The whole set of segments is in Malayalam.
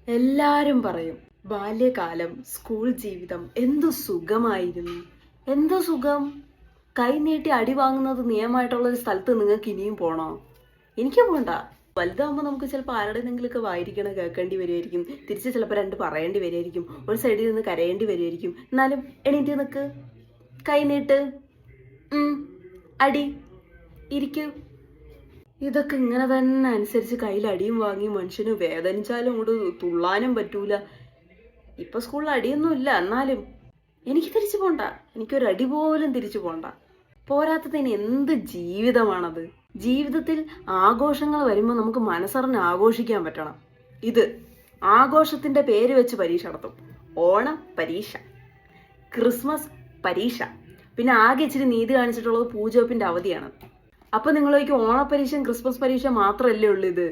എല്ലാരും പറയും ബാല്യകാലം, സ്കൂൾ ജീവിതം എന്തു സുഖമായിരുന്നു. എന്തു സുഖം. കൈനീട്ടി അടി വാങ്ങുന്നത് നിയമമായിട്ടുള്ള ഒരു സ്ഥലത്ത് നിങ്ങൾക്ക് ഇനിയും പോണോ? എനിക്ക് പോണ്ട. വലുതാകുമ്പോൾ നമുക്ക് ചിലപ്പോൾ ആരുടെയെങ്കിലുമൊക്കെ വായിരിക്കണ കേൾക്കേണ്ടി വരുമായിരിക്കും. തിരിച്ച് ചിലപ്പോൾ രണ്ട് പറയേണ്ടി വരുമായിരിക്കും. ഒരു സൈഡിൽ നിന്ന് കരയേണ്ടി വരുമായിരിക്കും. എന്നാലും എണീറ്റ് നിൽക്ക്, കൈനീട്ട്, അടി, ഇരിക്കൂ. ഇതൊക്കെ ഇങ്ങനെ തന്നെ അനുസരിച്ച് കയ്യിൽ അടിയും വാങ്ങി മനുഷ്യന് വേദനിച്ചാലും അങ്ങോട്ട് തുള്ളാനും പറ്റൂല. ഇപ്പൊ സ്കൂളിൽ അടിയൊന്നും ഇല്ല, എന്നാലും എനിക്ക് തിരിച്ചു പോണ്ട. എനിക്കൊരു അടി പോലും തിരിച്ചു പോണ്ട. പോരാത്തതിന് എന്ത് ജീവിതമാണത്. ജീവിതത്തിൽ ആഘോഷങ്ങൾ വരുമ്പോൾ നമുക്ക് മനസ്സറിഞ്ഞ് ആഘോഷിക്കാൻ പറ്റണം. ഇത് ആഘോഷത്തിന്റെ പേര് വെച്ച് പരീക്ഷ നടത്തും. ഓണം പരീക്ഷ, ക്രിസ്മസ് പരീക്ഷ, പിന്നെ ആകെ ഇച്ചിരി നീതി കാണിച്ചിട്ടുള്ളത് പൂജവെപ്പിന്റെ അവധിയാണ്. അപ്പൊ നിങ്ങളേക്ക് ഓണപ്പരീക്ഷ ക്രിസ്മസ് പരീക്ഷ മാത്രമല്ലേ ഉള്ളൂ ഇത്?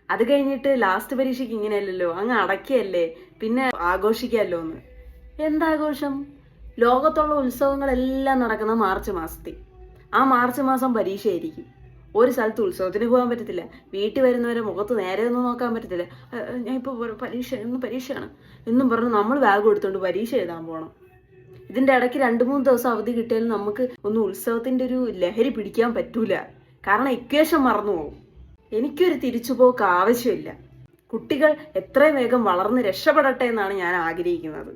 അത് കഴിഞ്ഞിട്ട് ലാസ്റ്റ് പരീക്ഷയ്ക്ക് ഇങ്ങനെയല്ലല്ലോ, അങ്ങ് അടയ്ക്കല്ലേ, പിന്നെ ആഘോഷിക്കാമല്ലോ എന്ന്. എന്താഘോഷം? ലോകത്തുള്ള ഉത്സവങ്ങളെല്ലാം നടക്കുന്ന മാർച്ച് മാസത്തിൽ. ആ മാർച്ച് മാസം പരീക്ഷയായിരിക്കും. ഒരു സ്ഥലത്ത് ഉത്സവത്തിന് പോകാൻ പറ്റത്തില്ല. വീട്ടിൽ വരുന്നവരെ മുഖത്ത് നേരെ ഒന്നും നോക്കാൻ പറ്റത്തില്ല. ഞാൻ ഇപ്പോൾ പരീക്ഷയാണ് എന്നും പറഞ്ഞ് നമ്മൾ ബാഗ് എടുത്തോണ്ട് പരീക്ഷ എഴുതാൻ പോകണം. ഇതിന്റെ ഇടയ്ക്ക് 2-3 ദിവസം അവധി കിട്ടിയാലും നമുക്ക് ഒന്ന് ഉത്സവത്തിന്റെ ഒരു ലഹരി പിടിക്കാൻ പറ്റൂല. കാരണം ഇക്വേഷൻ മറന്നു പോകും. എനിക്കൊരു തിരിച്ചുപോക്ക് ആവശ്യമില്ല. കുട്ടികൾ എത്രയും വേഗം വളർന്ന് രക്ഷപ്പെടട്ടെ എന്നാണ് ഞാൻ ആഗ്രഹിക്കുന്നത്.